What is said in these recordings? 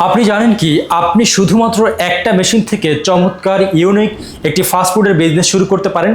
আপনি জানেন কি আপনি শুধুমাত্র একটা মেশিন থেকে চমৎকার ইউনিক একটি ফাস্টফুডের বিজনেস শুরু করতে পারেন।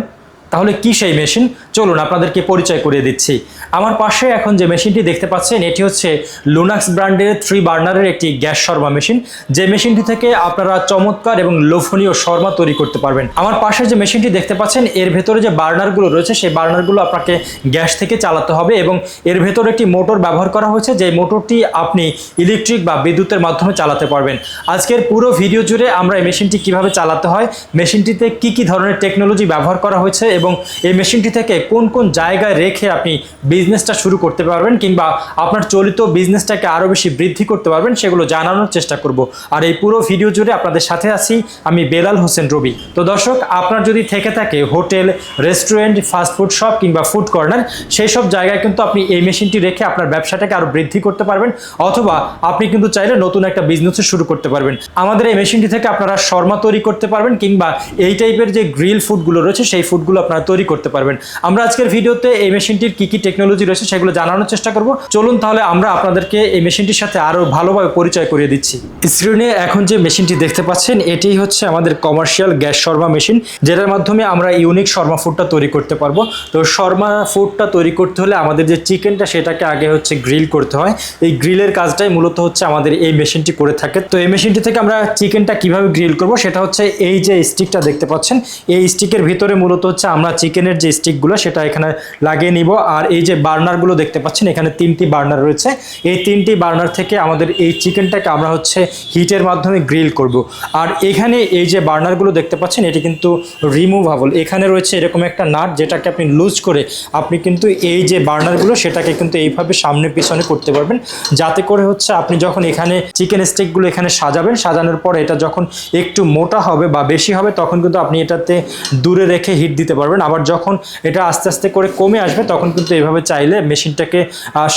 তাহলে কি সেই মেশিন, চলুন আপনাদেরকে পরিচয় করিয়ে দিচ্ছি। আমার পাশে এখন যে মেশিনটি দেখতে পাচ্ছেন এটি হচ্ছে লুনাক্স ব্র্যান্ডের 3 বার্নারের একটি গ্যাস শর্মা মেশিন। যে মেশিনটি থেকে আপনারা চমৎকার এবং লোভনীয় শর্মা তৈরি করতে পারবেন। আমার পাশে যে মেশিনটি দেখতে পাচ্ছেন এর ভেতরে যে বার্নারগুলো রয়েছে সেই বার্নারগুলো আপনাকে গ্যাস থেকে চালাতে হবে এবং এর ভেতরে একটি মোটর ব্যবহার করা হয়েছে, যে মোটরটি আপনি ইলেকট্রিক বা বিদ্যুতের মাধ্যমে চালাতে পারবেন। আজকের পুরো ভিডিও জুড়ে আমরা এই মেশিনটি কিভাবে চালাতে হয়, মেশিনটিতে কি কি ধরনের টেকনোলজি ব্যবহার করা হয়েছে এবং এই মেশিনটি থেকে কোন কোন জায়গায় রেখে আপনি বিজনেসটা শুরু করতে পারবেন কিংবা আপনার চলিত বিজনেসটাকে আরও বেশি বৃদ্ধি করতে পারবেন সেগুলো জানানোর চেষ্টা করব। আর এই পুরো ভিডিও জুড়ে আপনাদের সাথে আছি আমি বেলাল হোসেন রবি। তো দর্শক, আপনার যদি থেকে থাকে হোটেল, রেস্টুরেন্ট, ফাস্টফুড শপ কিংবা ফুড কর্নার, সেই সব জায়গায় কিন্তু আপনি এই মেশিনটি রেখে আপনার ব্যবসাটাকে আরও বৃদ্ধি করতে পারবেন, অথবা আপনি কিন্তু চাইলে নতুন একটা বিজনেসও শুরু করতে পারবেন। আমাদের এই মেশিনটি থেকে আপনারা শর্মা তৈরি করতে পারবেন কিংবা এই টাইপের যে গ্রিল ফুডগুলো রয়েছে সেই ফুডগুলো আপনারা তৈরি করতে পারবেন। আমরা আজকের ভিডিওতে এই মেশিনটির কি কি টেকনোলজি রয়েছে সেগুলো জানানোর চেষ্টা করব। চলুন তাহলে আমরা আপনাদেরকে এই মেশিনটির সাথে আরো ভালোভাবে পরিচয় করিয়ে দিচ্ছি। স্ক্রিনে এখন যে মেশিনটি দেখতে পাচ্ছেন এটাই হচ্ছে আমাদের কমার্শিয়াল গ্যাস শর্মা মেশিন, যেটার মাধ্যমে আমরা ইউনিক শর্মা ফুডটা তৈরি করতে পারবো। তো শর্মা ফুডটা তৈরি করতে হলে আমাদের যে চিকেনটা সেটাকে আগে হচ্ছে গ্রিল করতে হয়। এই গ্রিলের কাজটাই মূলত হচ্ছে আমাদের এই মেশিনটি করে থাকে। তো এই মেশিনটি থেকে আমরা চিকেনটা কিভাবে গ্রিল করব সেটা হচ্ছে এই যে স্টিকটা দেখতে পাচ্ছেন, এই স্টিকের ভিতরে মূলত হচ্ছে আমরা চিকেনের যে স্টিকগুলো সেটা এখানে লাগিয়ে নিব। আর এই যে বার্নারগুলো দেখতে পাচ্ছেন এখানে 3টি বার্নার রয়েছে। এই 3টি বার্নার থেকে আমাদের এই চিকেনটাকে আমরা হচ্ছে হিটের মাধ্যমে গ্রিল করব। আর এখানে এই যে বার্নারগুলো দেখতে পাচ্ছেন এটি কিন্তু রিমুভেবল। এখানে রয়েছে এরকম একটা নাট যেটাকে আপনি লুজ করে আপনি কিন্তু এই যে বার্নারগুলো সেটাকে কিন্তু এইভাবে সামনে পিছনে করতে পারবেন, যাতে করে হচ্ছে আপনি যখন এখানে চিকেন স্টিকগুলো এখানে সাজাবেন, সাজানোর পর এটা যখন একটু মোটা হবে বা বেশি হবে তখন কিন্তু আপনি এটাতে দূরে রেখে হিট দিতে পারবেন। আবার যখন এটা আস্তে আস্তে করে কমে আসবে তখন কিন্তু এইভাবে চাইলে মেশিনটাকে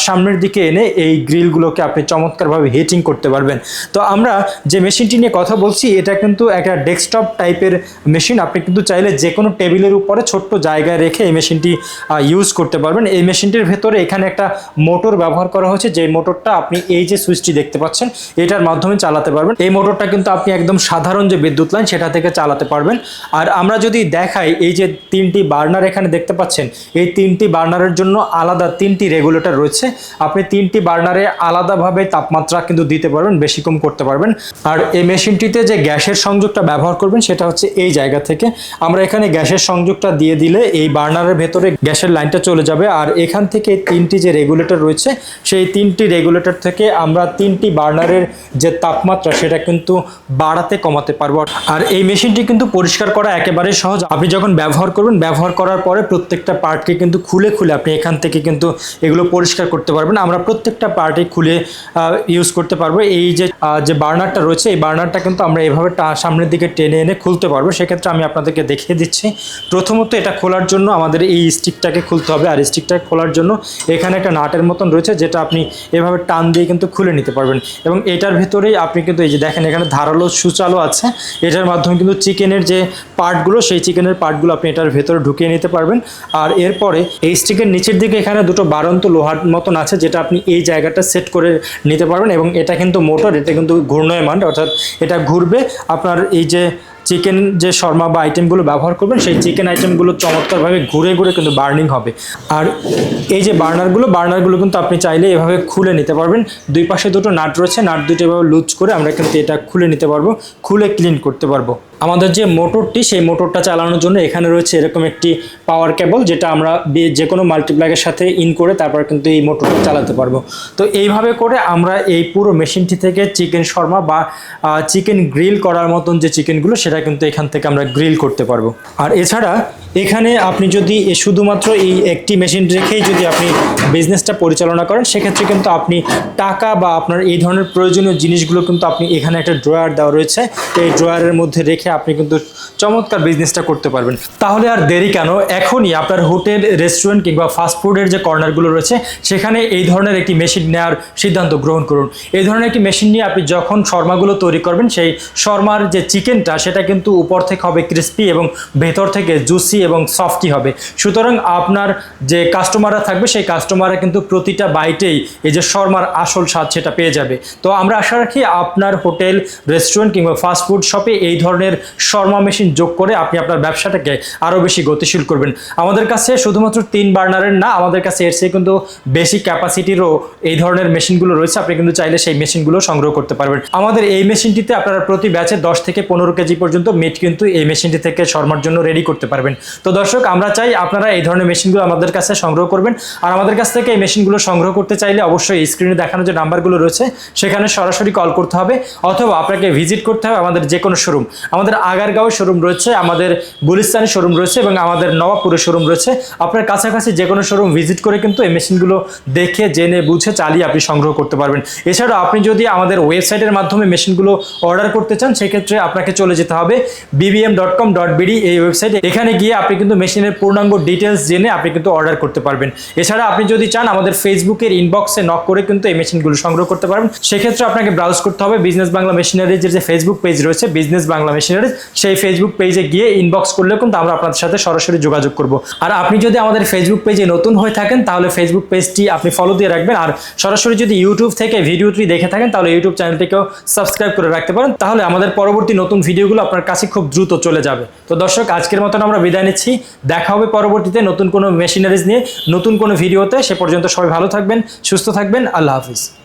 সামনের দিকে এনে এই গ্রিলগুলোকে আপনি চমৎকারভাবে হিটিং করতে পারবেন। তো আমরা যে মেশিনটি নিয়ে কথা বলছি এটা কিন্তু একটা ডেস্কটপ টাইপের মেশিন। আপনি কিন্তু চাইলে যে কোনো টেবিলের উপরে ছোট্ট জায়গায় রেখে এই মেশিনটি ইউজ করতে পারবেন। এই মেশিনটির ভেতরে এখানে একটা মোটর ব্যবহার করা হয়েছে, যে মোটরটা আপনি এই যে সুইচটি দেখতে পাচ্ছেন এটার মাধ্যমে চালাতে পারবেন। এই মোটরটা কিন্তু আপনি একদম সাধারণ যে বিদ্যুৎ লাইন সেটা থেকে চালাতে পারবেন। আর আমরা যদি দেখাই এই যে 3টি বার্নার এখানে দেখতে পাচ্ছেন, এই 3টি বার্নারের জন্য আলাদা 3টি রেগুলেটর রয়েছে। আপনি 3টি বার্নারে আলাদাভাবে তাপমাত্রা কিন্তু দিতে পারবেন, বেশি কম করতে পারবেন। আর এই মেশিনটিতে যে গ্যাসের সংযোগটা ব্যবহার করবেন সেটা হচ্ছে এই জায়গা থেকে। আমরা এখানে গ্যাসের সংযোগটা দিয়ে দিলে এই বার্নারের ভেতরে গ্যাসের লাইনটা চলে যাবে। আর এখান থেকে 3টি যে রেগুলেটর রয়েছে সেই 3টি রেগুলেটর থেকে আমরা 3টি বার্নারের যে তাপমাত্রা সেটা কিন্তু বাড়াতে কমাতে পারবো। আর এই মেশিনটি কিন্তু পরিষ্কার করা একেবারে সহজ। আপনি যখন ব্যবহার করবেন, ব্যবহার করার পরে প্রত্যেকটা পার্টকে কিন্তু খুলে খুলে আপনি এখান থেকে কিন্তু এগুলো পরিষ্কার করতে পারবেন। আমরা প্রত্যেকটা পার্টে খুলে ইউজ করতে পারবো। এই যে বার্নারটা রয়েছে এই বার্নারটা কিন্তু আমরা এভাবে সামনের দিকে টেনে এনে খুলতে পারবো। সেক্ষেত্রে আমি আপনাদেরকে দেখিয়ে দিচ্ছি। প্রথমত এটা খোলার জন্য আমাদের এই স্টিকটাকে খুলতে হবে। আর স্টিকটাকে খোলার জন্য এখানে একটা নাটের মতন রয়েছে যেটা আপনি এভাবে টান দিয়ে কিন্তু খুলে নিতে পারবেন। এবং এটার ভেতরেই আপনি কিন্তু এই যে দেখেন এখানে ধারালো সুচালো আছে, এটার মাধ্যমে কিন্তু চিকেনের যে পার্টগুলো সেই চিকেনের পার্টগুলো আপনি এটার ভেতরে ঢুকিয়ে নিতে পারবেন। আর এরপরে এই স্টিকের নিচের দিকে এখানে দুটো বাড়ন্ত লোহার মতন আছে যেটা আপনি এই জায়গাটা সেট করে নিতে পারবেন। এবং এটা কিন্তু মোটর, এটা কিন্তু ঘূর্ণায়মান, অর্থাৎ এটা ঘুরবে। আপনার এই যে চিকেন যে শর্মা বা আইটেমগুলো ব্যবহার করবেন সেই চিকেন আইটেমগুলো চমৎকারভাবে ঘুরে ঘুরে কিন্তু বার্নিং হবে। আর এই যে বার্নারগুলো কিন্তু আপনি চাইলে এভাবে খুলে নিতে পারবেন। দুই পাশে দুটো নাট রয়েছে, নাট দুটো এভাবে লুজ করে আমরা কিন্তু এটা খুলে নিতে পারবো, খুলে ক্লিন করতে পারবো। আমাদের যে মোটরটি সেই মোটরটা চালানোর জন্য এখানে রয়েছে এরকম একটি পাওয়ার কেবল, যেটা আমরা যে কোনো মাল্টিপ্লাগের সাথে ইন করে তারপর কিন্তু এই মোটরটা চালাতে পারবো। তো এইভাবে করে আমরা এই পুরো মেশিনটি থেকে চিকেন শর্মা বা চিকেন গ্রিল করার মতন যে চিকেনগুলো সেটা কিন্তু এখান থেকে আমরা গ্রিল করতে পারবো। আর এছাড়া এখানে আপনি যদি শুধুমাত্র এই একটি মেশিন রেখেই যদি আপনি বিজনেসটা পরিচালনা করেন সেক্ষেত্রে কিন্তু আপনি টাকা বা আপনার এই ধরনের প্রয়োজনীয় জিনিসগুলো কিন্তু আপনি এখানে একটা ড্রয়ার দেওয়া রয়েছে, এই ড্রয়ারের মধ্যে রেখে আপনি কিন্তু চমৎকার বিজনেসটা করতে পারবেন। তাহলে আর দেরি কেন, এখনই আপনার হোটেল, রেস্টুরেন্ট কিংবা ফাস্টফুডের যে কর্নারগুলো রয়েছে সেখানে এই ধরনের একটি মেশিন নেওয়ার সিদ্ধান্ত গ্রহণ করুন। এই ধরনের একটি মেশিন নিয়ে আপনি যখন শর্মাগুলো তৈরি করবেন, সেই শর্মার যে চিকেনটা সেটা কিন্তু উপর থেকে হবে ক্রিস্পি এবং ভেতর থেকে জুসি এবং সফটি হবে। সুতরাং আপনার যে কাস্টমাররা থাকবে সেই কাস্টমাররা কিন্তু প্রতিটা বাইটেই এই যে শর্মার আসল স্বাদ সেটা পেয়ে যাবে। তো আমরা আশা রাখি আপনার হোটেল, রেস্টুরেন্ট কিংবা ফাস্টফুড শপে এই ধরনের শর্মা মেশিন যোগ করে আপনি আপনার ব্যবসাটাকে আরও বেশি গতিশীল করবেন। আমাদের কাছে শুধুমাত্র 3 বার্নারের না, আমাদের কাছে এর চেয়ে কিন্তু বেশি ক্যাপাসিটিরও এই ধরনের মেশিনগুলো রয়েছে। আপনি কিন্তু চাইলে সেই মেশিনগুলো সংগ্রহ করতে পারবেন। আমাদের এই মেশিনটিতে আপনারা প্রতি ব্যাচে 10 থেকে 15 কেজি পর্যন্ত মিট কিন্তু এই মেশিনটি থেকে শর্মার জন্য রেডি করতে পারবেন। তো দর্শক, আমরা চাই আপনারা এই ধরনের মেশিনগুলো আমাদের কাছে সংগ্রহ করবেন। আর আমাদের কাছ থেকে এই মেশিনগুলো সংগ্রহ করতে চাইলে অবশ্যই স্ক্রিনে দেখানো যে নাম্বারগুলো রয়েছে সেখানে সরাসরি কল করতে হবে, অথবা আপনাকে ভিজিট করতে হবে আমাদের যে কোনো শোরুম। আমাদের আগারগাঁও শোরুম রয়েছে, আমাদের গুলিস্তানে শোরুম রয়েছে এবং আমাদের নবাবপুরে শোরুম রয়েছে। আপনার কাছাকাছি যে কোনো শোরুম ভিজিট করে কিন্তু এই মেশিনগুলো দেখে, জেনে, বুঝে, চালিয়ে আপনি সংগ্রহ করতে পারবেন। এছাড়াও আপনি যদি আমাদের ওয়েবসাইটের মাধ্যমে মেশিনগুলো অর্ডার করতে চান, সেক্ষেত্রে আপনাকে চলে যেতে হবে bbm.com.bd এই ওয়েবসাইটে। এখানে গিয়ে আপনি কিন্তু মেশিনের পূর্ণাঙ্গ ডিটেলস জেনে আপনি কিন্তু অর্ডার করতে পারবেন। এছাড়া আপনি যদি চান আমাদের ফেসবুকের ইনবক্সে নক করে কিন্তু এই মেশিনগুলো সংগ্রহ করতে পারবেন। সেক্ষেত্রে আপনাকে ব্রাউজ করতে হবে বিজনেস বাংলা মেশিনারিজের যে ফেসবুক পেজ রয়েছে, বিজনেস বাংলা মেশিনারিজ, সেই ফেসবুক পেজে গিয়ে ইনবক্স করলেও কিন্তু আমরা আপনাদের সাথে সরাসরি যোগাযোগ করব। আর আপনি যদি আমাদের ফেসবুক পেজে নতুন হয়ে থাকেন তাহলে ফেসবুক পেজটি আপনি ফলো দিয়ে রাখবেন। আর সরাসরি যদি ইউটিউব থেকে ভিডিওটি দেখে থাকেন তাহলে ইউটিউব চ্যানেলটিকেও সাবস্ক্রাইব করে রাখতে পারেন। তাহলে আমাদের পরবর্তী নতুন ভিডিওগুলো আপনার কাছে খুব দ্রুত চলে যাবে। তো দর্শক, আজকের মতন আমরা বিদায় নিচ্ছি। দেখা হবে পরবর্তীতে নতুন কোনো মেশিনারিজ নিয়ে, নতুন কোনো ভিডিওতে। সে পর্যন্ত সবাই ভালো থাকবেন, সুস্থ থাকবেন। আল্লাহ হাফিজ।